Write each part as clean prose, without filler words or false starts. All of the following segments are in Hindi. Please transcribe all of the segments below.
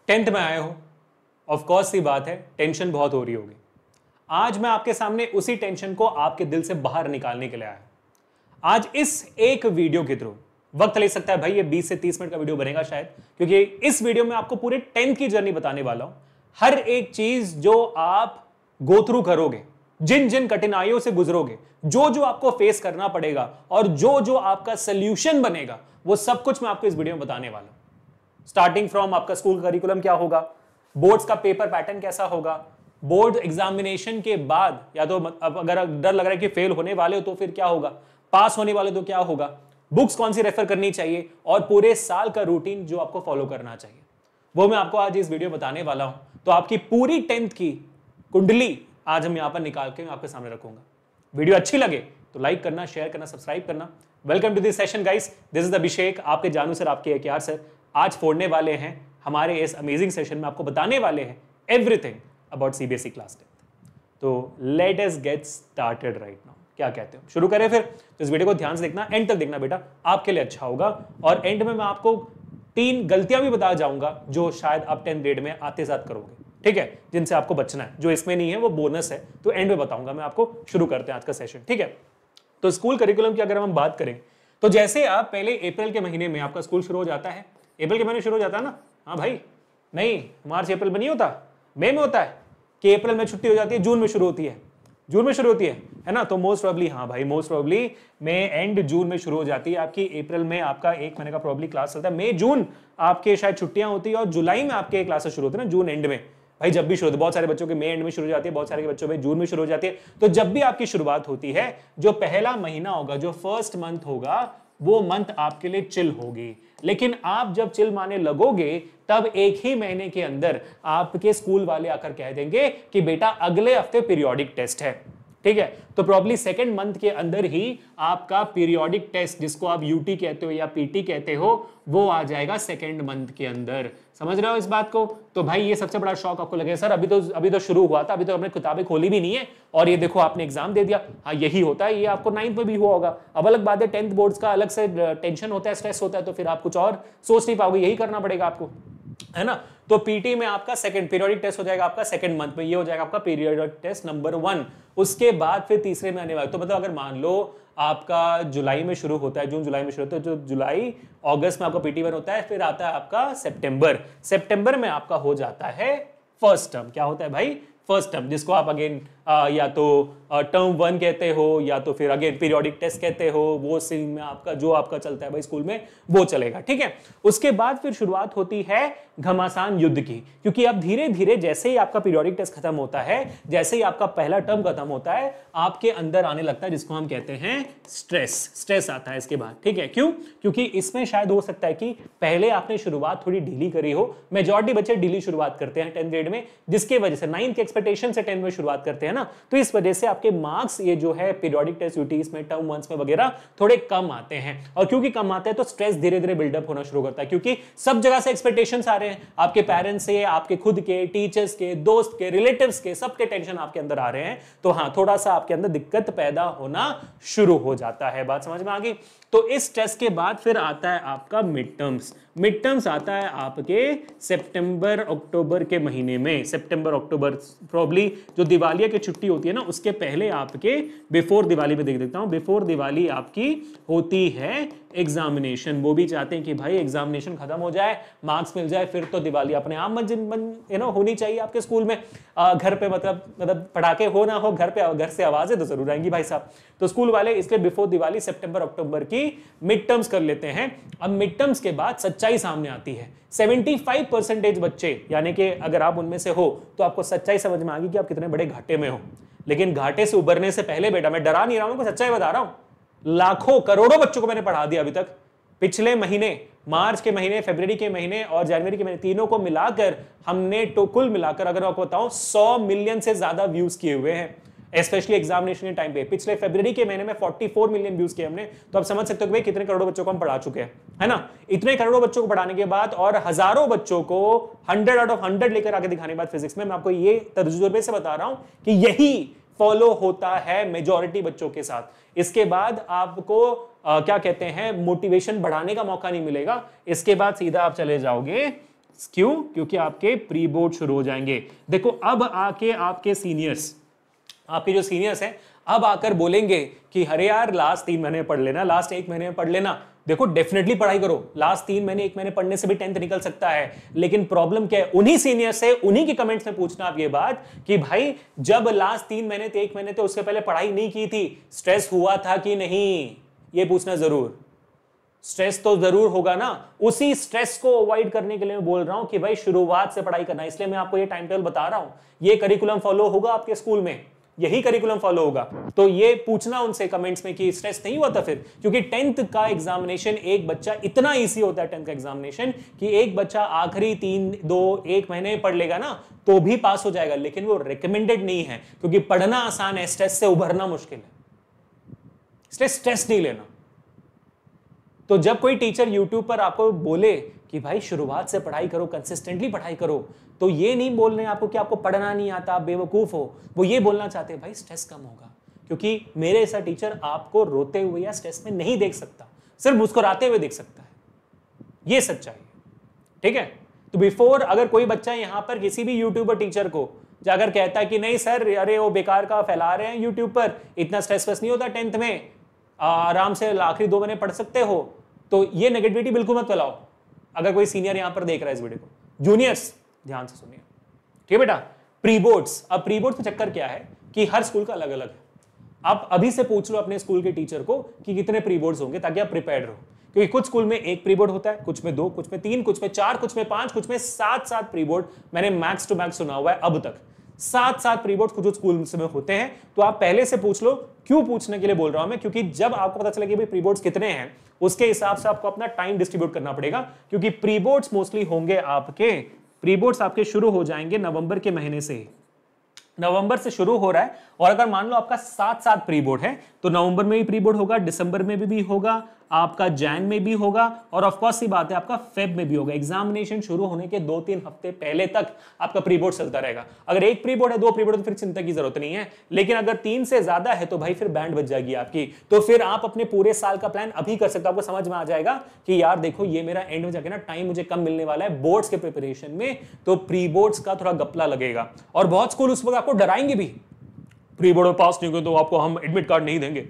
10th में आए हो, ऑफ कोर्स सी बात है टेंशन बहुत हो रही होगी। आज मैं आपके सामने उसी टेंशन को आपके दिल से बाहर निकालने के लिए आया। आज इस एक वीडियो के थ्रू, वक्त ले सकता है भाई ये 20 से 30 मिनट का वीडियो बनेगा शायद, क्योंकि इस वीडियो में आपको पूरे 10th की जर्नी बताने वाला हूं। हर एक चीज जो आप गो थ्रू करोगे, जिन जिन कठिनाइयों से गुजरोगे, जो जो आपको फेस करना पड़ेगा और जो जो आपका सोल्यूशन बनेगा, वो सब कुछ मैं आपको इस वीडियो में बताने वाला हूं। स्टार्टिंग फ्रॉम आपका स्कूल करिकुलम क्या होगा, बोर्ड्स का पेपर पैटर्न कैसा होगा, बोर्ड एग्जामिनेशन के बाद या तो अब अगर डर लग रहा है कि फेल होने वाले हो तो फिर क्या होगा, पास होने वाले तो क्या होगा, बुक्स कौन सी रेफर करनी चाहिए और पूरे साल का रूटीन जो आपको फॉलो करना चाहिए, वो मैं आपको आज इस वीडियो बताने वाला हूं। तो आपकी पूरी 10th की कुंडली आज हम यहां पर निकाल के आपके सामने रखूंगा। वीडियो अच्छी लगे तो लाइक करना, शेयर करना, सब्सक्राइब करना। Welcome to this session guys, this is Abhishek, आपके जानू सर, आपके AKR सर। आज फोड़ने वाले हैं हमारे इस अमेजिंग सेशन में, आपको बताने वाले हैं everything about CBSE class 10th। तो let us get started right now. क्या कहते हो, शुरू करें फिर? तो इस वीडियो को ध्यान से देखना, एंड तक देखना बेटा, आपके लिए अच्छा होगा। और एंड में मैं आपको 3 गलतियां भी बता जाऊंगा जो शायद आप 10th ग्रेड में आते साथ करोगे, ठीक है, जिनसे आपको बचना है। जो इसमें नहीं है वो बोनस है, तो एंड में बताऊंगा मैं आपको। शुरू करते हैं आज का सेशन, ठीक है। तो स्कूल करिकुलम की अगर हम बात करें तो जैसे आप पहले अप्रैल के महीने में आपका स्कूल शुरू हो जाता है, अप्रैल के महीने शुरू हो जाता है ना, हाँ भाई, नहीं मार्च अप्रैल में नहीं होता, मई में होता है कि अप्रैल में छुट्टी हो जाती है, जून में शुरू होती है, जून में शुरू होती है ना। तो मोस्ट प्रोबेबली, हाँ भाई, most probably May and June में शुरू हो जाती है आपकी। अप्रैल में आपका 1 महीने का प्रोबेबली क्लास चलता है, मई जून आपके शायद छुट्टियां होती है और जुलाई में आपके क्लासेस शुरू होते हैं ना, जून एंड में। भाई जब भी शुरू होती है, बहुत सारे बच्चों के मई एंड में शुरू हो जाती है, बहुत सारे बच्चों में जून में शुरू हो जाती है। तो जब भी आपकी शुरुआत होती है, जो पहला महीना होगा, जो फर्स्ट मंथ होगा, वो मंथ आपके लिए चिल होगी। लेकिन आप जब चिल माने लगोगे तब एक ही महीने के अंदर आपके स्कूल वाले आकर कह देंगे कि बेटा अगले हफ्ते पीरियोडिक टेस्ट है, ठीक है। तो प्रॉब्ली सेकंड मंथ के अंदर ही आपका पीरियोडिक टेस्ट, जिसको आप UT कहते हो या PT कहते हो, वो आ जाएगा सेकंड मंथ के अंदर। समझ रहे हो इस बात को? तो भाई ये सबसे बड़ा शॉक आपको लगेगा, सर अभी तो शुरू हुआ था, अभी तो आपने किताबें खोली भी नहीं है और ये देखो आपने एग्जाम दे दिया। हाँ यही होता है, ये आपको 9th में भी हुआ होगा। अब अलग बात है 10th बोर्ड्स का अलग से टेंशन होता है, स्ट्रेस होता है, तो फिर आप कुछ और सोच नहीं पाओगे, यही करना पड़ेगा आपको, है ना। तो PT में आपका सेकंड पीरियोडिक टेस्ट हो जाएगा आपका सेकंड मंथ में, ये हो जाएगा आपका पीरियोडिक टेस्ट नंबर 1। उसके बाद फिर तीसरे में आने वाला, तो मतलब अगर मान लो आपका जुलाई में शुरू होता है, जून जुलाई में शुरू होता है, तो जुलाई अगस्त में आपका PT1 होता है, फिर आता है आपका सितंबर में आपका हो जाता है फर्स्ट टर्म। क्या होता है भाई? फर्स्ट टर्म, जिसको आप अगेन या तो टर्म 1 कहते हो या तो फिर अगेन पीरियोडिक टेस्ट कहते हो। वो सीन में आपका जो आपका चलता है भाई स्कूल में, वो चलेगा, ठीक है। उसके बाद फिर शुरुआत होती है घमासान युद्ध की, क्योंकि अब धीरे धीरे जैसे ही आपका पीरियोडिक टेस्ट खत्म होता है, जैसे ही आपका पहला टर्म खत्म होता है, आपके अंदर आने लगता है जिसको हम कहते हैं स्ट्रेस आता है इसके बाद, ठीक है। क्यों? क्योंकि इसमें शायद हो सकता है कि पहले आपने शुरुआत थोड़ी ढीली करी हो। मेजॉरिटी बच्चे ढीली शुरुआत करते हैं 10th ग्रेड में, जिसके वजह से 9th के एक्सपेक्टेशन से 10th में शुरुआत करते हैं ना, तो इस वजह से आपके मार्क्स ये जो है पीरियोडिक टेस्ट UTs में, टर्म 1s में वगैरह थोड़े कम आते हैं। और क्योंकि कम आते हैं तो स्ट्रेस धीरे धीरे बिल्डअप होना शुरू करता है, क्योंकि सब जगह से एक्सपेक्टेशंस आ रहे हैं, आपके पेरेंट्स से, आपके खुद के, टीचर्स के, दोस्त के, रिलेटिव्स के, सबके टेंशन आपके अंदर आ रहे हैं। तो हाँ, थोड़ा सा आपके अंदर दिक्कत पैदा होना शुरू हो जाता है। बात समझ में आ गई? तो इस स्ट्रेस के बाद फिर आता है आपका मिड टर्म्स आता है आपके सितंबर अक्टूबर के महीने में। सितंबर अक्टूबर प्रॉब्ली जो दिवाली की छुट्टी होती है ना, उसके पहले आपके बिफोर दिवाली में देख देता हूं, बिफोर दिवाली आपकी होती है एग्जामिनेशन। वो भी चाहते हैं कि भाई एग्जामिनेशन खत्म हो जाए, मार्क्स मिल जाए, फिर तो दिवाली अपने आप होनी चाहिए आपके स्कूल में। घर पे मतलब पटाखे हो ना हो, घर से आवाजें तो जरूर आएंगी भाई साहब। तो स्कूल वाले इसलिए बिफोर दिवाली सितंबर अक्टूबर की मिड टर्म्स कर लेते हैं। अब मिड टर्म्स के बाद सच्चाई सामने आती है। 75% बच्चे, यानी कि अगर आप उनमें से हो तो आपको सच्चाई समझ में आ गई कि आप कितने बड़े घाटे में हो। लेकिन घाटे से उबरने से पहले बेटा, मैं डरा नहीं रहा हूं, सच्चाई बता रहा हूं, लाखों करोड़ों बच्चों को मैंने पढ़ा दिया अभी तक। पिछले महीने, मार्च के महीने, फरवरी के महीने और जनवरी के महीने, तीनों को मिलाकर हमने कुल मिलाकर अगर आपको बताऊं 100 मिलियन से ज्यादा व्यूज किए हुए हैं, स्पेशली एग्जामिनेशन के टाइम पे। पिछले फरवरी के महीने में 44 मिलियन व्यूज किए हमने। तो आप समझ सकते हो कि भाई कितने करोड़ों बच्चों को हम पढ़ा चुके हैं, है ना। इतने करोड़ों बच्चों को पढ़ाने के बाद और हजारों बच्चों को 100 आउट ऑफ 100 लेकर आगे दिखाने के बाद फिजिक्स में, मैं आपको ये तजुर्बे से बता रहा हूं कि यही फॉलो होता है मेजॉरिटी बच्चों के साथ। इसके बाद आपको क्या कहते हैं, मोटिवेशन बढ़ाने का मौका नहीं मिलेगा। इसके बाद सीधा आप चले जाओगे क्यों? क्योंकि आपके प्री बोर्ड शुरू हो जाएंगे। देखो अब आके आपके सीनियर्स, आपके जो सीनियर्स हैं, अब आकर बोलेंगे कि अरे यार लास्ट 3 महीने पढ़ लेना, लास्ट 1 महीने में पढ़ लेना। देखो डेफिनेटली पढ़ाई करो, लास्ट 3 महीने 1 महीने पढ़ने से भी 10th निकल सकता है, लेकिन प्रॉब्लम क्या है? उन्हीं सीनियर से, उन्हीं के कमेंट्स में पूछना आप ये बात कि भाई जब लास्ट 3 महीने थे, 1 महीने थे, उससे पहले पढ़ाई नहीं की थी, स्ट्रेस हुआ था कि नहीं, ये पूछना जरूर। स्ट्रेस तो जरूर होगा ना, उसी स्ट्रेस को अवॉइड करने के लिए मैं बोल रहा हूं कि भाई शुरुआत से पढ़ाई करना, इसलिए मैं आपको ये टाइम टेबल बता रहा हूं। ये करिकुलम फॉलो होगा आपके स्कूल में, यही करिकुलम फॉलो होगा। तो ये पूछना उनसे कमेंट्स में कि स्ट्रेस नहीं हुआ था फिर, क्योंकि 10th का एग्जामिनेशन एक बच्चा, इतना इजी होता है 10th का एग्जामिनेशन कि एक बच्चा आखिरी 1 महीने पढ़ लेगा ना तो भी पास हो जाएगा, लेकिन वो रिकमेंडेड नहीं है, क्योंकि पढ़ना आसान है, स्ट्रेस से उभरना मुश्किल है। इसलिए स्ट्रेस नहीं लेना। तो जब कोई टीचर YouTube पर आपको बोले कि भाई शुरुआत से पढ़ाई करो, कंसिस्टेंटली पढ़ाई करो, तो ये नहीं बोल रहे आपको कि आपको पढ़ना नहीं आता, आप बेवकूफ हो। वो ये बोलना चाहते हैं भाई स्ट्रेस कम होगा, क्योंकि मेरे ऐसा टीचर आपको रोते हुए या स्ट्रेस में नहीं देख सकता, सिर्फ मुस्कुराते हुए देख सकता है। ये सच्चाई है, ठीक है। तो बिफोर अगर कोई बच्चा यहाँ पर किसी भी यूट्यूबर टीचर को जाकर कहता है कि नहीं सर, अरे वो बेकार का फैला रहे हैं यूट्यूब पर, इतना स्ट्रेस नहीं होता 10th में, आराम से आखिरी 2 महीने पढ़ सकते हो, तो ये नेगेटिविटी बिल्कुल मत फैलाओ। अगर कोई सीनियर यहां पर देख रहा है इस वीडियो को, जूनियर्स ध्यान से सुनिए, ठीक है बेटा। प्री बोर्ड्स, अब प्री बोर्ड्स का चक्कर क्या है कि हर स्कूल का अलग अलग है। आप अभी से पूछ लो अपने स्कूल के टीचर को कि कितने प्री बोर्ड्स होंगे, ताकि आप प्रिपेयर्ड रहो, क्योंकि कुछ स्कूल में 1 प्री बोर्ड होता है, कुछ में 2, कुछ में 3, कुछ में 4, कुछ में 5, कुछ में 7 प्री बोर्ड मैंने मैक्स टू मैक्स सुना हुआ है अब तक। 7 प्री बोर्ड कुछ स्कूल में होते हैं। तो आप पहले से पूछ लो। क्यों पूछने के लिए बोल रहा हूं मैं? क्योंकि जब आपको पता चले कि भाई प्री बोर्ड्स कितने हैं, उसके हिसाब से आपको अपना टाइम डिस्ट्रीब्यूट करना पड़ेगा, क्योंकि प्री बोर्ड्स मोस्टली होंगे आपके, प्री बोर्ड्स आपके शुरू हो जाएंगे नवंबर के महीने से। नवंबर से शुरू हो रहा है, और अगर मान लो आपका 7 प्री बोर्ड है तो नवंबर में भी प्री बोर्ड होगा, दिसंबर में भी होगा, आपका जैन में भी होगा, और ऑफ कोर्स सी बात है आपका फेब में भी होगा। एग्जामिनेशन शुरू होने के 2-3 हफ्ते पहले तक आपका प्री बोर्ड चलता रहेगा। अगर 1 प्री बोर्ड है, 2 प्री बोर्ड, तो फिर चिंता की जरूरत नहीं है, लेकिन अगर 3 से ज्यादा है तो भाई फिर बैंड बज जाएगी आपकी। तो फिर आप अपने पूरे साल का प्लान अभी कर सकते हो। आपको समझ में आ जाएगा कि यार देखो ये मेरा एंड में जाके ना टाइम मुझे कम मिलने वाला है बोर्ड्स के प्रिपरेशन में, तो प्री बोर्ड्स का थोड़ा गपला लगेगा। और बहुत स्कूल उस वक्त आपको डराएंगे भी, प्री बोर्ड में पास नहीं हो तो आपको हम एडमिट कार्ड नहीं देंगे,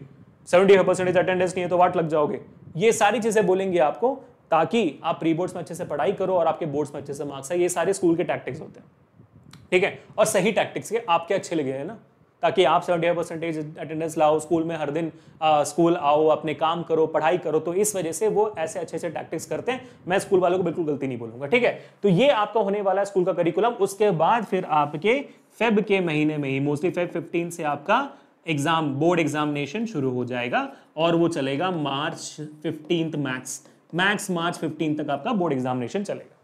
75% अटेंडेंस नहीं है तो वाट लग जाओगे। ये सारी चीजें बोलेंगे आपको, ताकि आप प्री बोर्ड्स में अच्छे से पढ़ाई करो और आपके बोर्ड्स में अच्छे से मार्क्स आए। ये सारे स्कूल के टैक्टिक्स होते हैं, ठीक है। और सही टैक्टिक्स के आपके अच्छे लगे हैं ना, ताकि आप 75% अटेंडेंस लाओ, स्कूल में हर दिन स्कूल आओ, अपने काम करो, पढ़ाई करो। तो इस वजह से वो ऐसे अच्छे अच्छे टैक्टिक्स करते हैं। मैं स्कूल वालों को बिल्कुल गलती नहीं बोलूंगा, ठीक है। तो ये आपका होने वाला है स्कूल का करिकुलम। उसके बाद फिर आपके फेब के महीने में ही, मोस्टली फेब 15 से आपका एग्जाम, बोर्ड एग्जामिनेशन शुरू हो जाएगा, और वो चलेगा मार्च 15 मैक्स मार्च 15 तक आपका बोर्ड एग्जामिनेशन चलेगा।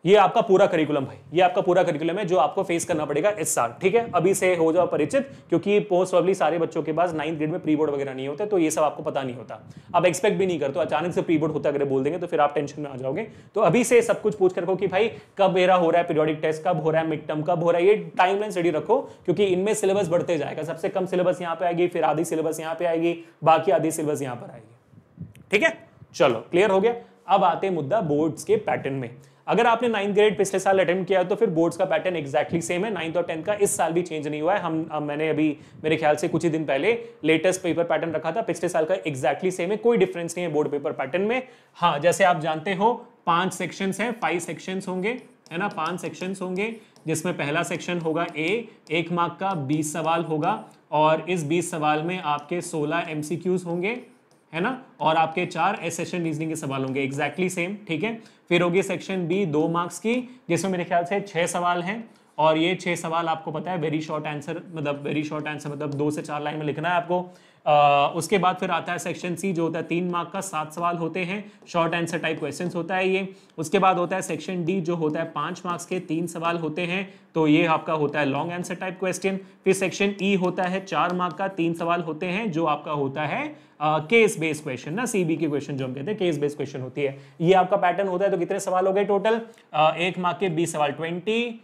ये आपका पूरा करिकुलम भाई, ये आपका पूरा करिकुलम है जो आपको फेस करना पड़ेगा इस साल, ठीक है। अभी से हो जाओ परिचित, क्योंकि पोस्ट प्रोबेबली सारे बच्चों के पास 9th ग्रेड में प्री बोर्ड वगैरह नहीं होते, तो ये सब आपको पता नहीं होता, आप एक्सपेक्ट भी नहीं करते। अचानक से प्री बोर्ड होता अगर बोल देंगे तो फिर आप टेंशन में आ जाओगे। तो अभी से सब कुछ पूछ कर रखो कि भाई कब मेरा हो रहा है पीरियोडिक टेस्ट, कब हो रहा है मिड टर्म, कब हो रहा है, ये टाइमलाइन रेडी रखो, क्योंकि इनमें सिलेबस बढ़ते जाएगा। सबसे कम सिलेबस यहाँ पे आएगी, फिर आधी सिलेबस यहाँ पे आएगी, बाकी आधी सिलेबस यहाँ पर आएगी, ठीक है। चलो क्लियर हो गया। अब आते हैं मुद्दा बोर्ड्स के पैटर्न में। अगर आपने 9th ग्रेड पिछले साल अटेम्प्ट किया तो फिर बोर्ड्स का पैटर्न एग्जैक्टली सेम है। 9th और 10th का इस साल भी चेंज नहीं हुआ है। मैंने अभी मेरे ख्याल से कुछ ही दिन पहले लेटेस्ट पेपर पैटर्न रखा था, पिछले साल का एग्जैक्टली सेम है, कोई डिफरेंस नहीं है बोर्ड पेपर पैटर्न में। हाँ, जैसे आप जानते हो 5 सेक्शंस हैं, 5 सेक्शंस होंगे, है ना, 5 सेक्शंस होंगे, जिसमें पहला सेक्शन होगा ए, 1 मार्क का 20 सवाल होगा, और इस 20 सवाल में आपके 16 MCQs होंगे, है ना, और आपके 4 एसेशन रीजनिंग के सवाल होंगे, एग्जैक्टली सेम, ठीक है। फिर होगी सेक्शन बी 2 मार्क्स की, जिसमें मेरे ख्याल से 6 सवाल हैं, और ये 6 सवाल आपको पता है वेरी शॉर्ट आंसर, मतलब 2 से 4 लाइन में लिखना है आपको। उसके बाद फिर आता है सेक्शन सी, जो होता है 3 मार्क का, 7 सवाल होते हैं, शॉर्ट आंसर टाइप क्वेश्चंस होता है ये। उसके बाद होता है सेक्शन डी, जो होता है 5 मार्क्स के 3 सवाल होते हैं, तो ये आपका होता है लॉन्ग आंसर टाइप क्वेश्चन। फिर सेक्शन ई होता है 4 मार्क का, 3 सवाल होते हैं, जो आपका होता है केस बेस्ड क्वेश्चन ना, सीबी के क्वेश्चन जो हम कहते हैं केस बेस्ड क्वेश्चन होती है, ये आपका पैटर्न होता है। तो कितने सवाल हो गए टोटल? 1 मार्क के 20 सवाल, 26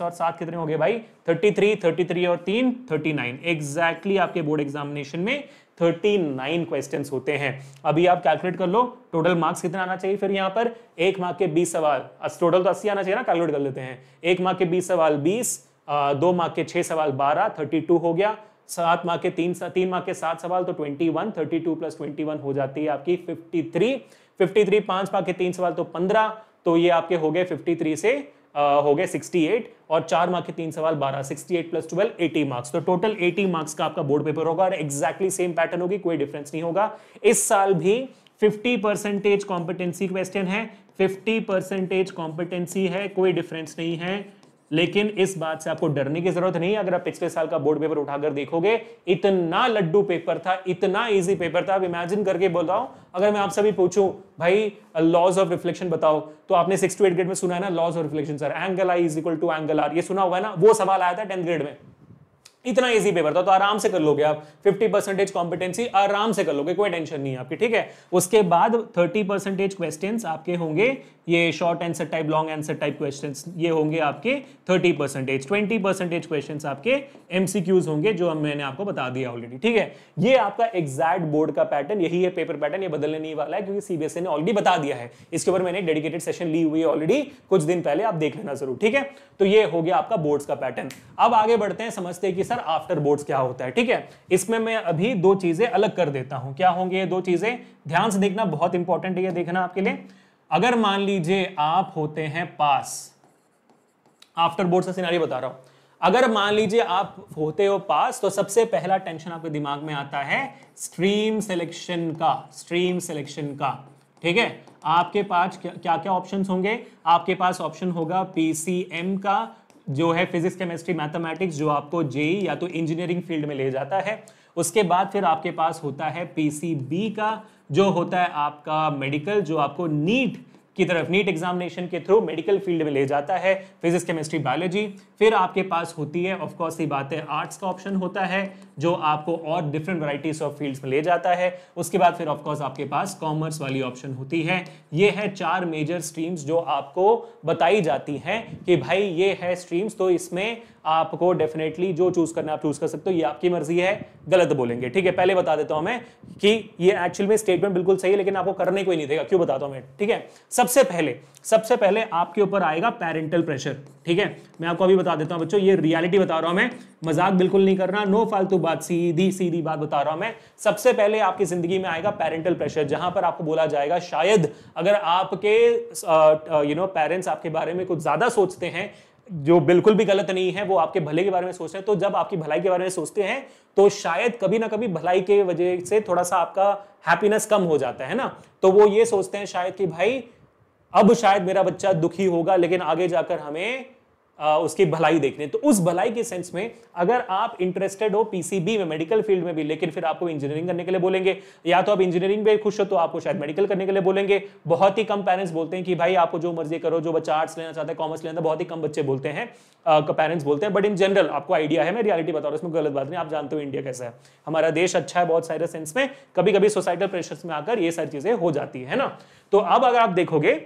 और 7 कितने हो गए भाई? 33 और 3 39, एग्जैक्टली आपके बोर्ड एग्जामिनेशन में 39 क्वेश्चंस होते हैं। अभी आप कैलकुलेट कर लो टोटल मार्क्स कितना आना चाहिए। फिर यहाँ पर 1 मार्क के 20 सवाल, टोटल तो 80 आना चाहिए ना, कैलकुलेट कर लेते हैं। 1 मार्क के 20 सवाल 20, 2 मार्क के 6 सवाल 12, 32 हो गया। 7 मार्क के 3 मार्क के 7 सवाल तो 21, 32 प्लस 21 हो जाती है आपकी 53। 5 मार्क के 3 सवाल तो 15, तो ये आपके हो गए 53 से हो गए 68, और 4 मार्क के 3 सवाल 12, 68 प्लस 12 80 मार्क्स। तो टोटल 80 मार्क्स का आपका बोर्ड पेपर होगा और एग्जैक्टली सेम पैटर्न होगी, कोई डिफरेंस नहीं होगा। इस साल भी 50% कॉम्पिटेंसी क्वेश्चन है, 50% कॉम्पिटेंसी है, कोई डिफरेंस नहीं है। लेकिन इस बात से आपको डरने की जरूरत नहीं है। अगर आप पिछले साल का बोर्ड पेपर उठाकर देखोगे, इतना लड्डू पेपर था, इतना इजी पेपर था। आप इमेजिन करके बताओ, अगर मैं आपसे भी पूछूं भाई लॉज ऑफ रिफ्लेक्शन बताओ, तो आपने 6 to 8 ग्रेड में सुना है ना, laws of reflection sir, angle i is equal to angle r, ये सुना हुआ है ना, वो सवाल आया था 10th ग्रेड में। इतना इजी पेपर था, तो आराम से कर लोगे आप। 50% कॉम्पिटेंसी आराम से कर लोगे, कोई टेंशन नहीं है आपकी, ठीक है। उसके बाद 30% क्वेश्चंस आपके होंगे ये short answer type, long answer type questions, ये होंगे आपके 30%। 20% क्वेश्चंस आपके एमसीक्यूज होंगे, जो मैंने आपको बता दिया ऑलरेडी, ठीक है। ये आपका एग्जैक्ट बोर्ड का पैटर्न, यही है पेपर पैटर्न, ये बदलने नहीं वाला है, क्योंकि सीबीएसई ने ऑलरेडी बता दिया है। इसके ऊपर मैंने डेडिकेटेड सेशन ली हुई है ऑलरेडी कुछ दिन पहले, आप देख लेना जरूर, ठीक है। तो ये हो गया आपका बोर्ड्स का पैटर्न। अब आगे बढ़ते हैं, समझते हैं कि सर आफ्टर बोर्ड्स क्या होता है, ठीक है। इसमें मैं अभी 2 चीजें अलग कर देता हूं। क्या होंगे ये 2 चीजें, ध्यान से देखना, बहुत इंपॉर्टेंट है ये देखना आपके लिए। अगर मान लीजिए आप होते हैं पास, आफ्टर बोर्ड का सिनेरियो बता रहा हूं, अगर मान लीजिए आप होते हो पास, तो सबसे पहला टेंशन आपके दिमाग में आता है स्ट्रीम सिलेक्शन का, स्ट्रीम सिलेक्शन का, ठीक है। आपके पास क्या क्या ऑप्शंस होंगे, आपके पास ऑप्शन होगा पीसीएम का, जो है फिजिक्स केमिस्ट्री मैथमेटिक्स, जो आपको जेई या तो इंजीनियरिंग फील्ड में ले जाता है। उसके बाद फिर आपके पास होता है पीसीबी का, जो होता है आपका मेडिकल, जो आपको नीट की तरफ, नीट एग्जामिनेशन के थ्रू मेडिकल फील्ड में ले जाता है, फिजिक्स केमिस्ट्री बायोलॉजी। फिर आपके पास होती है ऑफ कोर्स ये बात है, आर्ट्स का ऑप्शन होता है, जो आपको और डिफरेंट वैरायटीज ऑफ फील्ड्स में ले जाता है। उसके बाद फिर ऑफ कोर्स आपके पास कॉमर्स वाली ऑप्शन होती है। ये है 4 मेजर स्ट्रीम्स जो आपको बताई जाती हैं कि भाई ये है स्ट्रीम्स, तो इसमें आपको डेफिनेटली जो चूज करना आप चूज कर सकते हो, ये आपकी मर्जी है। गलत बोलेंगे, ठीक है। पहले बता देता हूं मैं कि ये एक्चुअल में स्टेटमेंट बिल्कुल सही है, लेकिन आपको करने को ही नहीं देगा, क्यों बताता हूं मैं, ठीक है। सबसे पहले आपके ऊपर आएगा पेरेंटल प्रेशर, ठीक है। मैं आपको अभी बता देता हूं बच्चों, ये रियलिटी बता रहा हूं मैं, मजाक बिल्कुल नहीं कर रहा, नो फालतू बात, सीधी सीधी बात बता रहा हूं मैं। सबसे पहले आपकी जिंदगी में आएगा पेरेंटल प्रेशर, जहां पर आपको बोला जाएगा शायद अगर आपके पेरेंट्स आपके बारे में कुछ ज्यादा सोचते हैं, जो बिल्कुल भी गलत नहीं है, वो आपके भले के बारे में सोचते हैं, तो जब आपकी भलाई के बारे में सोचते हैं तो शायद कभी ना कभी भलाई के वजह से थोड़ा सा आपका हैप्पीनेस कम हो जाता है ना। तो वो ये सोचते हैं शायद कि भाई अब शायद मेरा बच्चा दुखी होगा, लेकिन आगे जाकर हमें उसकी भलाई देखने, तो उस भलाई के सेंस में अगर आप इंटरेस्टेड हो पीसीबी में, मेडिकल फील्ड में भी, लेकिन फिर आपको इंजीनियरिंग करने के लिए बोलेंगे, या तो आप इंजीनियरिंग में खुश हो तो आपको शायद मेडिकल करने के लिए बोलेंगे। बहुत ही कम पेरेंट्स बोलते हैं कि भाई आपको जो मर्जी करो, जो बच्चा आर्ट्स लेना चाहता है, कॉमर्स लेना, बहुत ही कम बच्चे बोलते हैं, पेरेंट्स बोलते हैं। बट इन जनरल आपको आइडिया है, मैं रियलिटी बता रहा हूं, इसमें गलत बात नहीं, आप जानते हो इंडिया कैसा है, हमारा देश अच्छा है बहुत सारे सेंस में, कभी कभी सोसाइटल प्रेशर्स में आकर ये सारी चीजें हो जाती है ना। तो अब अगर आप देखोगे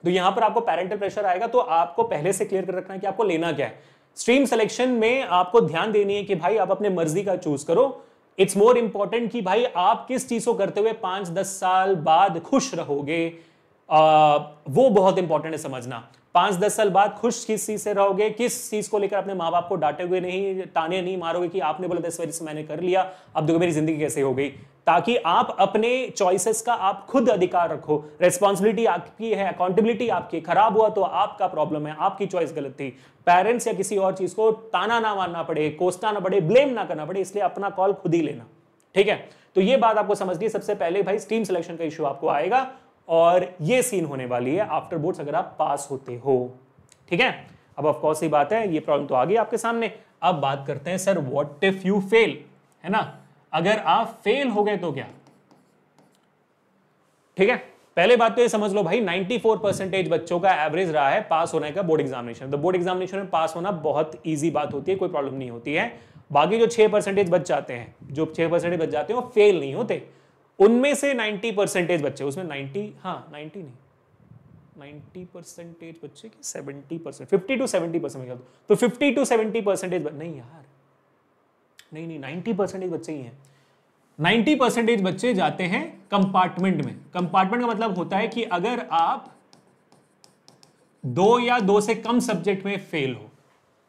तो यहां पर आपको पेरेंटल प्रेशर आएगा, तो आपको पहले से क्लियर कर रखना है कि आपको लेना क्या है। स्ट्रीम सिलेक्शन में आपको ध्यान देनी है कि भाई आप अपने मर्जी का चूज करो। इट्स मोर इंपॉर्टेंट कि भाई आप किस चीज को करते हुए 5-10 साल बाद खुश रहोगे, वो बहुत इंपॉर्टेंट है समझना। 5-10 साल बाद खुश किस चीज से रहोगे, किस चीज को लेकर अपने माँ बाप को डांटे हुए नहीं, ताने नहीं मारोगे कि आपने बोला 10 वजह से मैंने कर लिया, अब देखो मेरी जिंदगी कैसे हो गई। ताकि आप अपने चॉइसेस का आप खुद अधिकार रखो, रेस्पॉन्सिबिलिटी आपकी है, अकाउंटेबिलिटी आपकी, खराब हुआ तो आपका प्रॉब्लम है, आपकी चॉइस गलत थी। पेरेंट्स या किसी और चीज को ताना ना मारना पड़े, कोसना ना पड़े, ब्लेम ना करना पड़े, इसलिए अपना कॉल खुद ही लेना, ठीक है। तो ये बात आपको समझनी, सबसे पहले भाई स्ट्रीम सिलेक्शन का इश्यू आपको आएगा, और ये सीन होने वाली है आफ्टर बोर्ड्स अगर आप पास होते हो, ठीक है। अब ऑफ कोर्स ही बात है, ये प्रॉब्लम तो आ गई आपके सामने। अब बात करते हैं sir what if you fail, है ना, अगर आप फेल हो गए तो क्या, ठीक है। पहले बात तो ये समझ लो भाई 94% बच्चों का एवरेज रहा है पास होने का बोर्ड एग्जामिनेशन। तो बोर्ड एग्जामिनेशन में पास होना बहुत ईजी बात होती है, कोई प्रॉब्लम नहीं होती है। बाकी जो 6% बच जाते हैं, जो 6% बच जाते हैं वो फेल नहीं होते, उनमें से 90% बच्चे, उसमें 90 नहीं 90% बच्चे की 70%, 50 to 70%, तो 50 to 70% नहीं यार, नहीं 90% बच्चे ही हैं। 90% बच्चे जाते हैं कंपार्टमेंट में। कंपार्टमेंट का मतलब होता है कि अगर आप 2 या 2 से कम सब्जेक्ट में फेल हो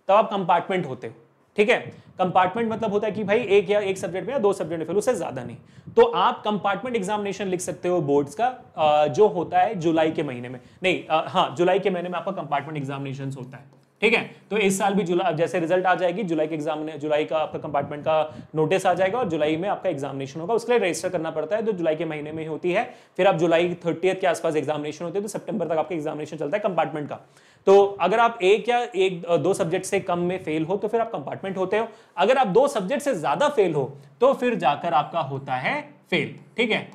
तब आप कंपार्टमेंट होते हो। ठीक है, कंपार्टमेंट मतलब होता है कि भाई एक सब्जेक्ट में या 2 सब्जेक्ट में फेल, उससे ज्यादा नहीं। तो आप कंपार्टमेंट एग्जामिनेशन लिख सकते हो बोर्ड्स का, जो होता है जुलाई के महीने में, नहीं हाँ जुलाई के महीने में आपका कंपार्टमेंट एग्जामिनेशन होता है। ठीक है, तो इस साल भी जुलाई जैसे रिजल्ट आ जाएगी, जुलाई के जुलाई का आपका कंपार्टमेंट का नोटिस आ जाएगा और जुलाई में आपका एग्जामिनेशन होगा। उसके लिए रजिस्टर करना पड़ता है, तो जुलाई के महीने में ही होती है। फिर आप जुलाई 30 के आसपास एग्जामिनेशन होते हैं, तो सितंबर तक आपका एग्जामिनेशन चलता है कंपार्टमेंट का। तो अगर आप एक 2 सब्जेक्ट से कम में फेल हो तो फिर आप कंपार्टमेंट होते हो। अगर आप 2 सब्जेक्ट से ज्यादा फेल हो तो फिर जाकर आपका होता है फेल। ठीक है,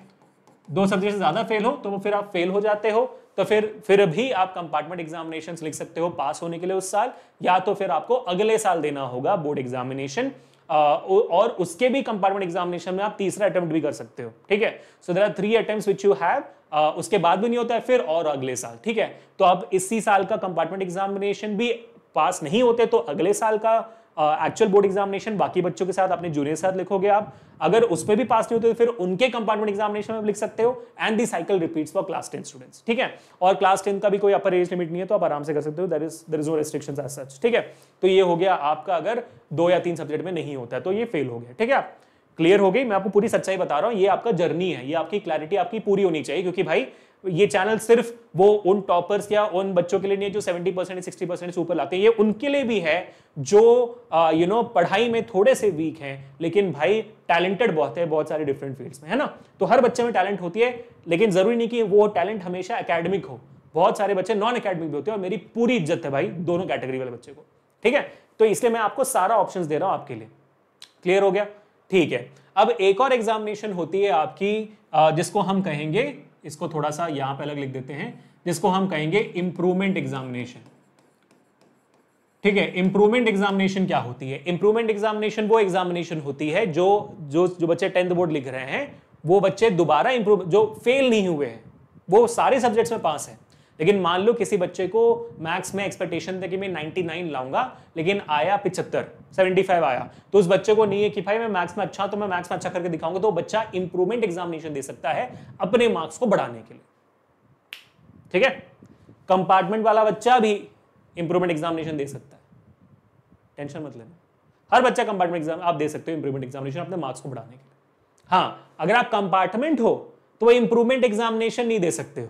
2 सब्जेक्ट से ज्यादा फेल हो तो फिर आप फेल हो जाते हो। तो फिर भी आप कंपार्टमेंट एग्जामिनेशंस लिख सकते हो पास होने के लिए उस साल, या तो फिर आपको अगले साल देना होगा बोर्ड एग्जामिनेशन, और उसके भी कंपार्टमेंट एग्जामिनेशन में आप तीसरा अटेम्प्ट भी कर सकते हो। ठीक है, so there are 3 attempts which you have, उसके बाद भी नहीं होता है फिर और अगले साल। ठीक है, तो अब इसी साल का कंपार्टमेंट एग्जामिनेशन भी पास नहीं होते तो अगले साल का एक्चुअल बोर्ड एग्जामिनेशन बाकी बच्चों के साथ अपने जूनियर साथ लिखोगे आप। अगर उस पर भी पास नहीं होते तो फिर उनके कंपार्टमेंट एग्जामिनेशन में लिख सकते हो। And the cycle repeats for class 10 students. ठीक है, और क्लास 10 का भी कोई अपर एज लिमिट नहीं है, तो आप आराम से कर सकते हो, there is no restrictions as such. ठीक है, तो ये हो गया आपका, अगर 2 या 3 सब्जेक्ट में नहीं होता है तो ये फेल हो गया। ठीक है, क्लियर हो गई, मैं आपको पूरी सच्चाई बता रहा हूं, ये आपका जर्नी है, ये आपकी क्लैरिटी आपकी पूरी होनी चाहिए, क्योंकि भाई ये चैनल सिर्फ वो उन टॉपर्स या उन बच्चों के लिए नहीं है जो 70% 60% से ऊपर लाते हैं, ये उनके लिए भी है जो पढ़ाई में थोड़े से वीक हैं लेकिन भाई टैलेंटेड बहुत है बहुत सारे डिफरेंट फील्ड्स में, है ना। तो हर बच्चे में टैलेंट होती है, लेकिन जरूरी नहीं कि वो टैलेंट हमेशा एकेडमिक हो, बहुत सारे बच्चे नॉन एकेडमिक भी होते हैं, और मेरी पूरी इज्जत है भाई दोनों कैटेगरी वाले बच्चे को। ठीक है, तो इसलिए मैं आपको सारा ऑप्शंस दे रहा हूं आपके लिए। क्लियर हो गया, ठीक है। अब एक और एग्जामिनेशन होती है आपकी, जिसको हम कहेंगे, इसको थोड़ा सा यहां पे अलग लिख देते हैं, जिसको हम कहेंगे इंप्रूवमेंट एग्जामिनेशन। ठीक है, इंप्रूवमेंट एग्जामिनेशन क्या होती है? इंप्रूवमेंट एग्जामिनेशन वो एग्जामिनेशन होती है जो जो जो बच्चे 10th बोर्ड लिख रहे हैं, वो बच्चे दोबारा इंप्रूव, जो फेल नहीं हुए हैं, वो सारे सब्जेक्ट्स में पास है, लेकिन मान लो किसी बच्चे को मैथ्स में एक्सपेक्टेशन था कि मैं 99 लाऊंगा, लेकिन आया 75 75 आया, तो उस बच्चे को नहीं है कि भाई मैं मैथ्स में अच्छा, तो मैं मैथ्स में अच्छा करके दिखाऊंगा, तो बच्चा इंप्रूवमेंट एग्जामिनेशन दे सकता है अपने मार्क्स को बढ़ाने के लिए। ठीक है, कंपार्टमेंट वाला बच्चा भी इंप्रूवमेंट एग्जामिनेशन दे सकता है, टेंशन मत लेना, हर बच्चा कंपार्टमेंट एग्जाम आप दे सकते हो इंप्रूवमेंट एग्जामिनेशन अपने मार्क्स को बढ़ाने के लिए। हाँ, अगर आप कंपार्टमेंट हो तो इंप्रूवमेंट एग्जामिनेशन नहीं दे सकते हो,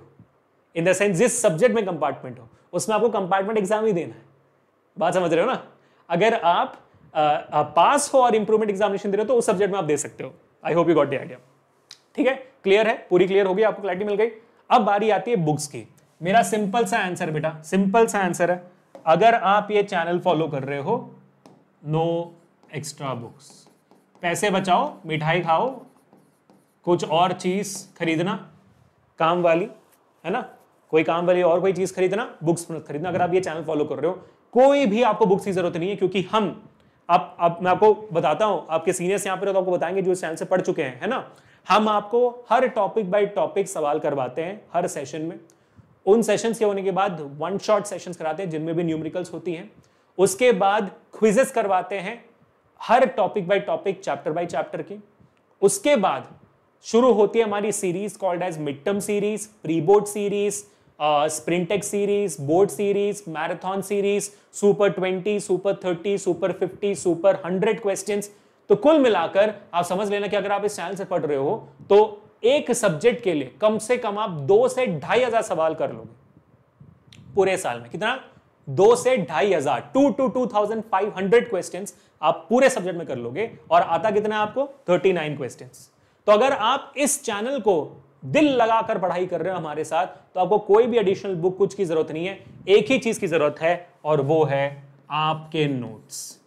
इन द सेंस जिस सब्जेक्ट में कंपार्टमेंट हो उसमें आपको कंपार्टमेंट एग्जाम ही देना है। बात समझ रहे हो ना? अगर आप पास हो और इंप्रूवमेंट एग्जामिनेशन दे रहे हो तो उस सब्जेक्ट में आप दे सकते हो। I hope you got the idea. ठीक है, क्लियर है, पूरी क्लियर हो गई, आपको क्लैरिटी मिल गई। अब बारी आती है बुक्स की। मेरा सिंपल सा आंसर बेटा, सिंपल सा आंसर है, अगर आप ये चैनल फॉलो कर रहे हो, नो एक्स्ट्रा बुक्स, पैसे बचाओ, मिठाई खाओ, कुछ और चीज खरीदना काम वाली, है ना, कोई काम वाली और कोई चीज खरीदना, बुक्स खरीदना। अगर आप ये चैनल फॉलो कर रहे हो, कोई भी आपको बुक्स की जरूरत नहीं है, क्योंकि हम अब मैं आपको बताता हूं, आपके सीनियर्स यहां पर तो आपको बताएंगे जो इस चैनल से पढ़ चुके हैं, है ना। हम आपको हर टॉपिक बाय टॉपिक सवाल करवाते हैं हर सेशन में। उन सेशंस के होने के बाद 1 शॉट सेशंस कराते हैं जिनमें भी न्यूमेरिकल्स होती हैं। उसके बाद क्विजेस करवाते हैं हर topic by topic, chapter by chapter की। उसके बाद शुरू होती है हमारी series called as mid term series, pre board series, sprintex series, board series, marathon series, super 20, super 30, super 50, super 100 questions. तो कुल मिलाकर आप समझ लेना कि अगर आप इस चैनल से पढ़ रहे हो तो एक सब्जेक्ट के लिए कम से कम आप 2 से 2,500 सवाल कर लोगे पूरे साल में। कितना? 2 से 2,500, 2,500 क्वेश्चंस आप पूरे सब्जेक्ट में कर लोगे। और आता कितना है आपको? 39 क्वेश्चंस। तो अगर आप इस चैनल को दिल लगाकर पढ़ाई कर रहे हो हमारे साथ, तो आपको कोई भी एडिशनल बुक कुछ की जरूरत नहीं है, एक ही चीज की जरूरत है, और वो है आपके नोट्स।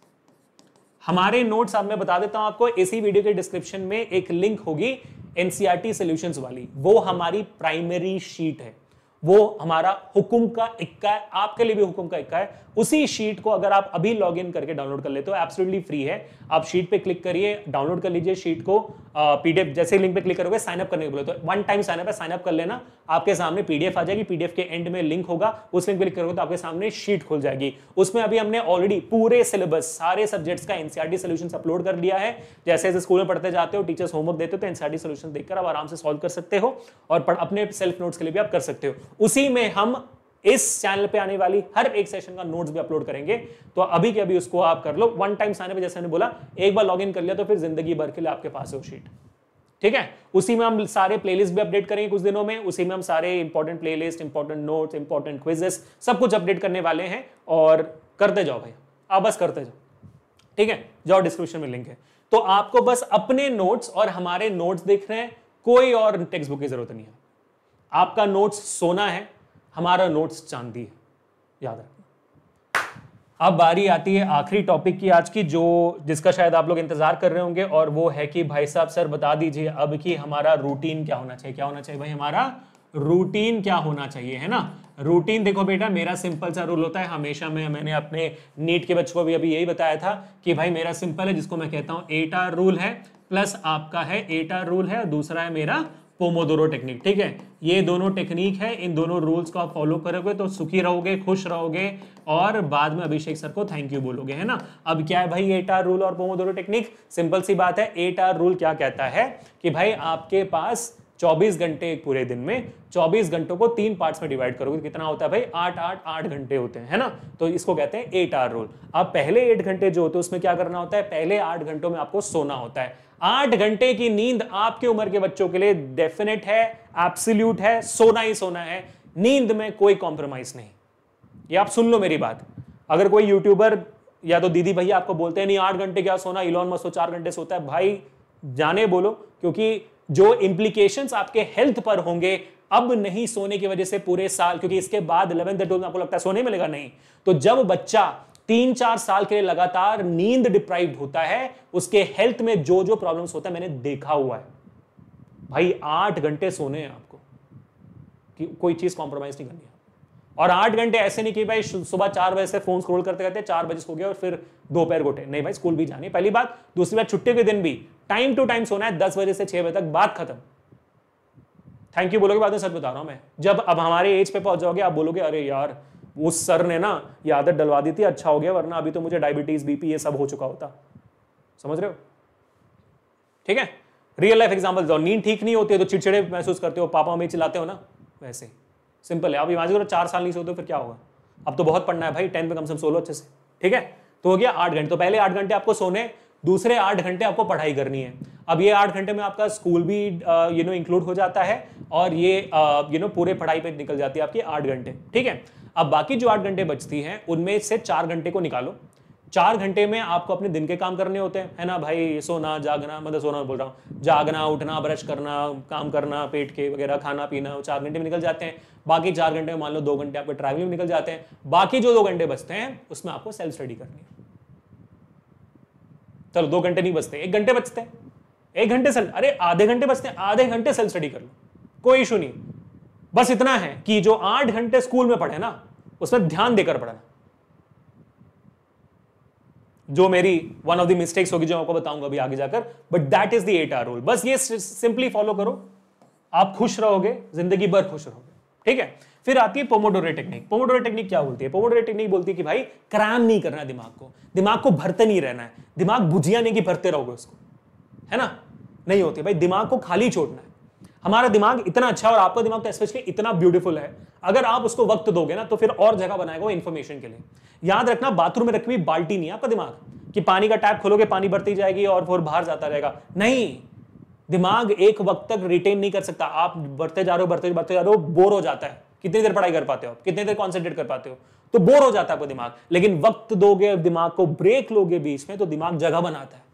हमारे नोट्स अब मैं बता देता हूं आपको, इसी वीडियो के डिस्क्रिप्शन में एक लिंक होगी एनसीईआरटी सॉल्यूशंस वाली, वो हमारी प्राइमरी शीट है। वो हमारा हुक्म का इक्का है, आपके लिए भी हुक्म का इक्का है। उसी शीट को अगर आप अभी लॉग इन करके डाउनलोड कर लेते हो, एब्सोल्युटली फ्री है। आप शीट पे क्लिक करिए, डाउनलोड कर लीजिए शीट को, पीडीएफ जैसे लिंक पे क्लिक करोगे साइन अप करने के बोले तो वन टाइम साइन अप है, साइन अप कर लेना, आपके सामने पीडीएफ आ जाएगी, पीडीएफ के एंड में लिंक होगा, उस लिंक पे क्लिक करोगे तो आपके सामने शीट खुल जाएगी। उसमें अभी हमने ऑलरेडी पूरे सिलेबस सारे सब्जेक्ट्स का एनसीईआरटी सॉल्यूशंस अपलोड कर लिया है। जैसे जैसे स्कूल में पढ़ते जाते हो, टीचर्स होमवर्क देते हो तो एनसीईआरटी सॉल्यूशंस देखकर आप आराम से सॉल्व कर सकते हो और अपने सेल्फ नोट्स के लिए भी आप कर सकते हो। उसी में हम इस चैनल पे आने वाली हर एक सेशन का नोट्स भी अपलोड करेंगे, तो अभी के अभी उसको आप कर लो। वन टाइम साइन अप, जैसे मैंने बोला, एक बार लॉगिन कर लिया तो फिर जिंदगी भर के लिए आपके पास है वो शीट। ठीक है, उसी में हम सारे प्लेलिस्ट भी अपडेट करेंगे कुछ दिनों में। उसी में हम सारे important playlist, important notes, important quizzes सब कुछ अपडेट करने वाले हैं। और करते जाओ भाई, आप बस करते जाओ। ठीक है, जाओ डिस्क्रिप्शन में लिंक है। तो आपको बस अपने नोट्स और हमारे नोट्स देख रहे हैं, कोई और टेक्स्ट बुक की जरूरत नहीं है। आपका नोट्स सोना है, हमारा नोट्स चांदी है, याद रखना। अब बारी आती है आखिरी टॉपिक की आज की, जो जिसका शायद आप लोग इंतजार कर रहे होंगे, और वो है कि भाई साहब सर बता दीजिए अब कि हमारा रूटीन क्या होना चाहिए। क्या होना चाहिए भाई, हमारा रूटीन क्या होना चाहिए, है ना। रूटीन देखो बेटा, मेरा सिंपल सा रूल होता है हमेशा। मैंने अपने नीट के बच्चों को भी अभी यही बताया था कि भाई मेरा सिंपल है, जिसको मैं कहता हूं 8R रूल है, प्लस आपका है 8R रूल है, और दूसरा है मेरा पोमोडोरो टेक्निक। ठीक है, ये दोनों टेक्निक है, इन दोनों रूल्स को आप फॉलो करोगे तो सुखी रहोगे, खुश रहोगे, और बाद में अभिषेक सर को थैंक यू बोलोगे, है ना। अब क्या है भाई 8R रूल और पोमोडोरो टेक्निक, सिंपल सी बात है। 8R रूल क्या कहता है कि भाई आपके पास 24 घंटे एक पूरे दिन में, 24 घंटों को 3 पार्ट्स में डिवाइड करोगे, कितना होता है भाई 8 घंटे होते हैं, है ना। तो इसको कहते हैं 8R रूल। अब पहले 8 घंटे जो होते हैं उसमें क्या करना होता है, पहले 8 घंटों में आपको सोना होता है। 8 घंटे की नींद आपके उम्र के बच्चों के लिए डेफिनेट है, एब्सोल्यूट है, सोना ही सोना है, नींद में कोई कॉम्प्रोमाइज नहीं। ये आप सुन लो मेरी बात। अगर कोई यूट्यूबर या तो दीदी भैया आपको बोलते हैं नहीं 8 घंटे क्या सोना, इलॉन मस्क 4 घंटे सोता है, भाई जाने बोलो, क्योंकि जो इंप्लीकेशंस आपके हेल्थ पर होंगे अब नहीं सोने की वजह से पूरे साल, क्योंकि इसके बाद 11th 12th आपको लगता है सोने मिलेगा, नहीं। तो जब बच्चा 3-4 साल के लिए लगातार नींद डिप्राइव्ड होता है, उसके हेल्थ में जो जो प्रॉब्लम्स होता है मैंने देखा हुआ है भाई। 8 घंटे सोने हैं आपको, कि कोई चीज कॉम्प्रोमाइज नहीं करनी है। और 8 घंटे ऐसे नहीं कि भाई सुबह 4 बजे से फोन स्क्रॉल करते करते 4 बजे सो गया और फिर दोपहर को उठे, नहीं भाई, स्कूल भी जानी पहली बात। दूसरी बात, छुट्टी के दिन भी टाइम टू टाइम सोना है, 10 बजे से 6 बजे तक, बात खत्म। थैंक यू बोलोगे बाद में, सच बता रहा हूं मैं। जब अब हमारे एज पे पहुंच जाओगे आप बोलोगे अरे यार उस सर ने ना ये आदत डलवा दी थी, अच्छा हो गया, वरना अभी तो मुझे डायबिटीज बीपी ये सब हो चुका होता। समझ रहे हो? ठीक है, रियल लाइफ एग्जांपल दो। नींद ठीक नहीं होती है तो चिड़चिड़े महसूस करते हो, पापा मम्मी चिल्लाते हो ना, वैसे सिंपल है। आप इमेजिन करो 4 साल नहीं सोते फिर क्या होगा। अब तो बहुत पढ़ना है भाई, 10 पे कम से कम सो लो अच्छे से। ठीक है, तो हो गया 8 घंटे। तो पहले 8 घंटे आपको सोने, दूसरे 8 घंटे आपको पढ़ाई करनी है। अब ये 8 घंटे में आपका स्कूल भी इंक्लूड हो जाता है, और ये पूरे पढ़ाई पे निकल जाती है आपकी 8 घंटे। ठीक है, अब बाकी जो 8 घंटे बचती हैं उनमें से 4 घंटे को निकालो। 4 घंटे में आपको अपने दिन के काम करने होते हैं, है ना भाई। सोना जागना, मतलब सोना बोल रहा हूँ, जागना, उठना, ब्रश करना, काम करना, पेट के वगैरह, खाना पीना, 4 घंटे में निकल जाते हैं। बाकी 4 घंटे में मान लो 2 घंटे आपके ट्रैवलिंग में निकल जाते हैं। बाकी जो 2 घंटे बचते हैं उसमें आपको सेल्फ स्टडी करनी है। चलो 2 घंटे नहीं बचते, 1 घंटे बचते हैं, 1 घंटे अरे आधे घंटे बचते हैं, आधे घंटे सेल्फ स्टडी कर लो, कोई इशू नहीं। बस इतना है कि जो 8 घंटे स्कूल में पढ़े ना उसमें ध्यान देकर पढ़ना। जो मेरी वन ऑफ द मिस्टेक्स होगी जो आपको बताऊंगा अभी आगे जाकर, but that is the 8R rule. बस ये सिंपली फॉलो करो, आप खुश रहोगे, जिंदगी भर खुश रहोगे। ठीक है, फिर आती है पोमोडोरो टेक्निक। पोमोडोरो टेक्निक क्या बोलती है? पोमोडोरो टेक्निक बोलती है कि भाई क्रैम नहीं करना है दिमाग को भरते नहीं रहना है, दिमाग भुजिया नहीं कि भरते रहोगे उसको, है ना, नहीं होती भाई। दिमाग को खाली छोड़ना है। हमारा दिमाग इतना अच्छा, और आपका दिमाग तो स्पेशली इतना ब्यूटीफुल है, अगर आप उसको वक्त दोगे ना तो फिर और जगह बनाएगा वो इंफॉर्मेशन के लिए। याद रखना, बाथरूम में रखी हुई बाल्टी नहीं है आपका दिमाग कि पानी का टैप खोलोगे पानी बढ़ती जाएगी और फिर बाहर जाता रहेगा, नहीं। दिमाग एक वक्त तक रिटेन नहीं कर सकता। आप बढ़ते जा रहे हो, बढ़ते जा रहे हो, बोर हो जाता है। कितनी देर पढ़ाई कर पाते हो आप, कितनी देर कॉन्सेंट्रेट कर पाते हो, तो बोर हो जाता है आपका दिमाग। लेकिन वक्त दोगे, दिमाग को ब्रेक लोगे बीच में, तो दिमाग जगह बनाता है।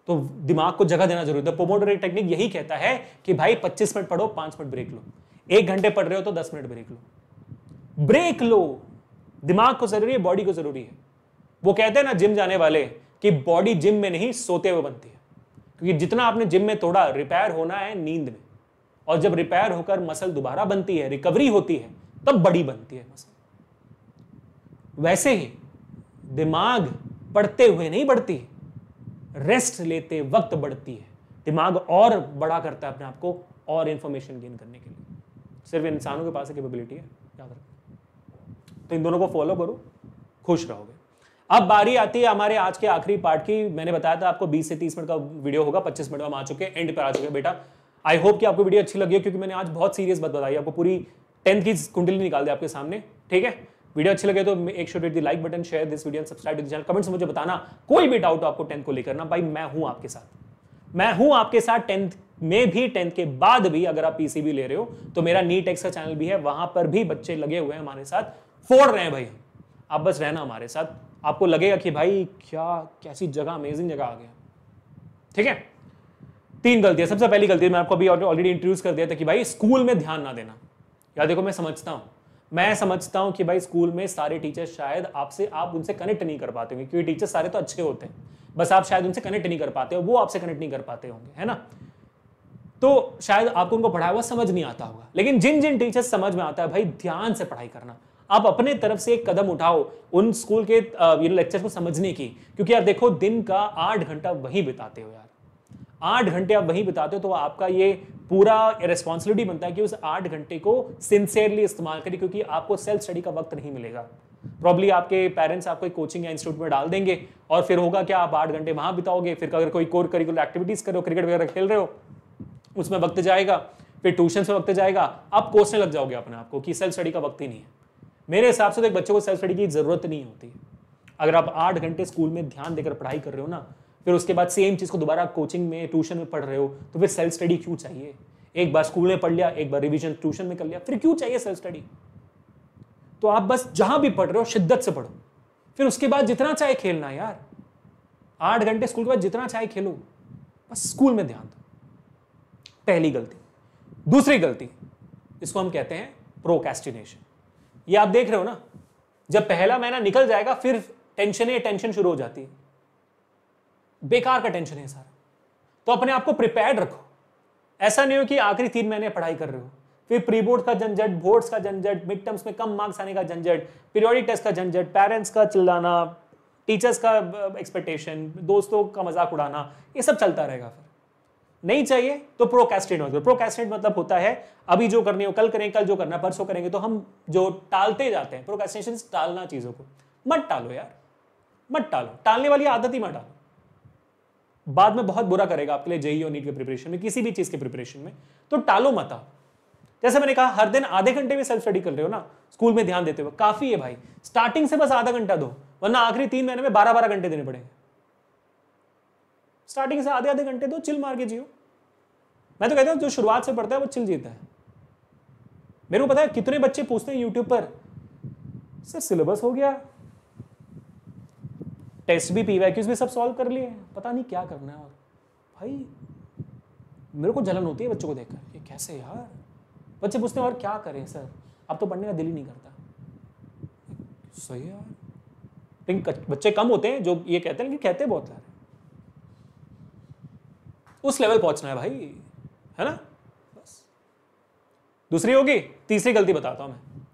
तो दिमाग को जगह देना जरूरी है। पोमोडोरो टेक्निक यही कहता है कि भाई 25 मिनट पढ़ो, 5 मिनट ब्रेक लो। 1 घंटे पढ़ रहे हो तो 10 मिनट ब्रेक लो, ब्रेक लो। दिमाग को जरूरी है, बॉडी को जरूरी है। वो कहते हैं ना जिम जाने वाले कि बॉडी जिम में नहीं सोते हुए बनती है, क्योंकि जितना आपने जिम में तोड़ा रिपेयर होना है नींद में, और जब रिपेयर होकर मसल दोबारा बनती है, रिकवरी होती है, तब बड़ी बनती है मसल। वैसे ही दिमाग पढ़ते हुए नहीं बढ़ती, रेस्ट लेते वक्त बढ़ती है। दिमाग और बड़ा करता है अपने आप को और इंफॉर्मेशन गेन करने के लिए। सिर्फ इंसानों के पास कैपेबिलिटी है, याद रखो। तो इन दोनों को फॉलो करो, खुश रहोगे। अब बारी आती है हमारे आज के आखिरी पार्ट की। मैंने बताया था आपको 20 से 30 मिनट का वीडियो होगा, 25 मिनट में हम आ चुके हैं, एंड पर आ चुके हैं बेटा। आई होप कि आपको वीडियो अच्छी लगी हो, क्योंकि मैंने आज बहुत सीरियस बात बताई, आपको पूरी 10th की कुंडली निकाल दी आपके सामने। ठीक है, वीडियो अच्छी लगे तो एक should hit the like button, share this video, subscribe to the channel. Comments में मुझे बताना कोई भी डाउट हो आपको 10th को लेकर ना, भाई मैं हूं आपके साथ, मैं हूं आपके साथ 10th में भी, 10th के बाद भी। अगर आप पीसीबी ले रहे हो तो मेरा नीट एक्स का चैनल भी है, वहां पर भी बच्चे लगे हुए हैं हमारे साथ, फोड़ रहे हैं भाई। आप बस रहना हमारे साथ, आपको लगेगा कि भाई क्या कैसी जगह, अमेजिंग जगह आ गया। ठीक है, 3 गलतियां। सबसे पहली गलती मैं आपको अभी ऑलरेडी इंट्रोड्यूस कर दिया था कि भाई स्कूल में ध्यान ना देना। यार देखो, मैं समझता हूं कि भाई स्कूल में सारे टीचर्स शायद आप उनसे कनेक्ट नहीं कर पाते होंगे, क्योंकि टीचर्स सारे तो अच्छे होते हैं, बस आप शायद उनसे कनेक्ट नहीं कर पाते हो, वो आपसे कनेक्ट नहीं कर पाते होंगे, है ना। तो शायद आपको उनको पढ़ाया हुआ समझ नहीं आता होगा, लेकिन जिन जिन टीचर्स समझ में आता है भाई, ध्यान से पढ़ाई करना। आप अपने तरफ से एक कदम उठाओ उन स्कूल के लेक्चर को समझने की, क्योंकि यार देखो, दिन का 8 घंटा वहीं बिताते हो यार, 8 घंटे आप वहीं बिताते हो, तो आपका ये पूरा रिस्पॉन्सिबिलिटी बनता है कि उस 8 घंटे को सिंसियरली इस्तेमाल करें, क्योंकि आपको सेल्फ स्टडी का वक्त नहीं मिलेगा। प्रॉब्ली आपके पेरेंट्स आपको कोचिंग या इंस्टीट्यूट में डाल देंगे, और फिर होगा क्या, आप 8 घंटे वहां बिताओगे, फिर अगर कोई कोर करिकुलर एक्टिविटीज करो, क्रिकेट वगैरह खेल रहे हो, उसमें वक्त जाएगा, फिर ट्यूशन से वक्त जाएगा, आप कोसने लग जाओगे अपने आप को कि सेल्फ स्टडी का वक्त ही नहीं है। मेरे हिसाब से तो एक बच्चे को सेल्फ स्टडी की जरूरत नहीं होती। अगर आप 8 घंटे स्कूल में ध्यान देकर पढ़ाई कर रहे हो ना, फिर उसके बाद सेम चीज को दोबारा कोचिंग में, ट्यूशन में पढ़ रहे हो, तो फिर सेल्फ स्टडी क्यों चाहिए? एक बार स्कूल में पढ़ लिया, एक बार रिवीजन ट्यूशन में कर लिया, फिर क्यों चाहिए सेल्फ स्टडी? तो आप बस जहां भी पढ़ रहे हो शिद्दत से पढ़ो, फिर उसके बाद जितना चाहे खेलना यार, 8 घंटे स्कूल के बाद जितना चाहे खेलो, बस स्कूल में ध्यान दो। पहली गलती। दूसरी गलती, इसको हम कहते हैं प्रोक्रेस्टिनेशन। ये आप देख रहे हो ना, जब पहला महीना निकल जाएगा फिर टेंशन शुरू हो जाती है, बेकार का टेंशन है सारा। तो अपने आप को प्रिपेयर्ड रखो। ऐसा नहीं हो कि आखिरी 3 महीने पढ़ाई कर रहे हो, फिर प्री बोर्ड का झंझट, बोर्ड्स का झंझट, मिड टर्म्स में कम मार्क्स आने का झंझट, पीरियोडिक टेस्ट का झंझट, पेरेंट्स का चिल्लाना, टीचर्स का एक्सपेक्टेशन, दोस्तों का मजाक उड़ाना, ये सब चलता रहेगा। फिर नहीं चाहिए तो प्रोक्रेस्टिनेट मत करो। प्रोक्रेस्टिनेट मतलब होता है अभी जो करनी हो कल करें, कल जो करना है परसों करेंगे, तो हम जो टालते जाते हैं। प्रोक्रेस्टिनेशन टालना, चीजों को मत टालो यार, मत टालो, टालने वाली आदत ही मत डालो, बाद में बहुत बुरा करेगा आपके लिए जेईई और नीट के प्रिपरेशन में, किसी भी चीज के प्रिपरेशन में। तो टालो मत आओ। जैसे मैंने कहा, हर दिन आधे घंटे में सेल्फ स्टडी कर रहे हो ना, स्कूल में ध्यान देते हुए, काफी है भाई। स्टार्टिंग से बस आधा घंटा दो, वरना आखिरी 3 महीने में 12-12 घंटे देने पड़ेंगे। स्टार्टिंग से आधे घंटे दो, चिल मार के जियो। मैं तो कहता हूं जो शुरुआत से पढ़ता है वो चिल जीता है। मेरे को पता है कितने बच्चे पूछते हैं यूट्यूब पर, सर सिलेबस हो गया, टेस्ट भी, पीवाईक्यूज भी सब सॉल्व कर लिए, पता नहीं क्या करना है। और भाई मेरे को जलन होती है बच्चों को देखकर, ये कैसे यार। बच्चे पूछते हैं और क्या करें सर, अब तो पढ़ने का दिल ही नहीं करता। सही है यार, लेकिन बच्चे कम होते हैं जो ये कहते हैं, लेकिन कहते बहुत यार। उस लेवल पहुंचना है भाई, है ना। बस दूसरी होगी। तीसरी गलती बताता हूं मैं।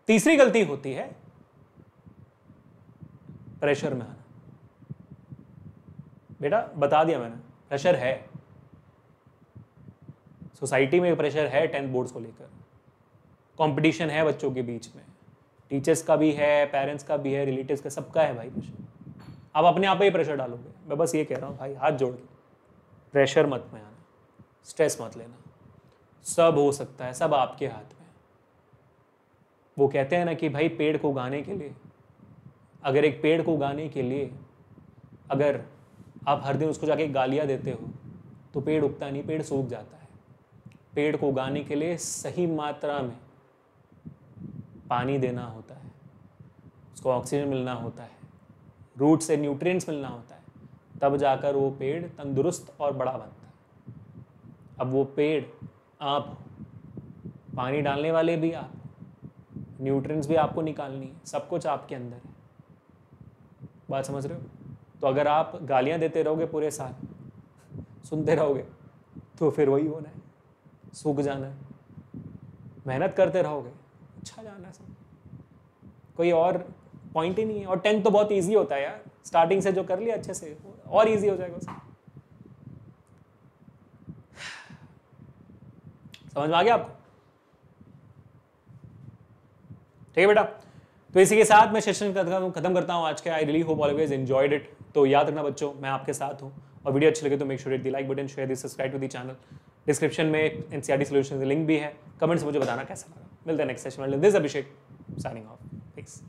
तीसरी गलती होती है प्रेशर में आना। बेटा बता दिया मैंने, प्रेशर है, सोसाइटी में प्रेशर है 10th बोर्ड्स को लेकर, कंपटीशन है बच्चों के बीच में, टीचर्स का भी है, पेरेंट्स का भी है, रिलेटिव्स का, सबका है भाई प्रेशर। आप अपने आप पे ही प्रेशर डालोगे। मैं बस ये कह रहा हूं भाई, हाथ जोड़ के प्रेशर मत में आना, स्ट्रेस मत लेना, सब हो सकता है, सब आपके हाथ में। वो कहते हैं ना कि भाई पेड़ को उगाने के लिए, अगर एक पेड़ को उगाने के लिए अगर आप हर दिन उसको जाके गालियां देते हो तो पेड़ उगता नहीं, पेड़ सूख जाता है। पेड़ को उगाने के लिए सही मात्रा में पानी देना होता है, उसको ऑक्सीजन मिलना होता है, रूट से न्यूट्रिएंट्स मिलना होता है, तब जाकर वो पेड़ तंदुरुस्त और बड़ा बनता है। अब वो पेड़ आप हो, पानी डालने वाले भी आप, न्यूट्रिएंट्स भी आपको निकालनी है, सब कुछ आपके अंदर है। बात समझ रहे हो? तो अगर आप गालियां देते रहोगे पूरे साल, सुनते रहोगे, तो फिर वही होना है। सूख जाना है, मेहनत करते रहोगे अच्छा जाना है सब, कोई और पॉइंट ही नहीं है। और 10th तो बहुत इजी होता है यार, स्टार्टिंग से जो कर लिया अच्छे से और इजी हो जाएगा सब। समझ में आ गया आपको? ठीक है बेटा, तो इसी के साथ मैं सेशन खत्म करता हूं आज के। I really hope always enjoyed it. तो याद रखना बच्चों, मैं आपके साथ हूं, और वीडियो अच्छी लगे तो make sure hit the like button, share the, subscribe to the channel. Description में एनसीईआरटी सॉल्यूशंस का लिंक भी है। कमेंट्स मुझे बताना कैसा लगा। मिलते हैं नेक्स्ट सेशन में। This Abhishek signing off. Piece.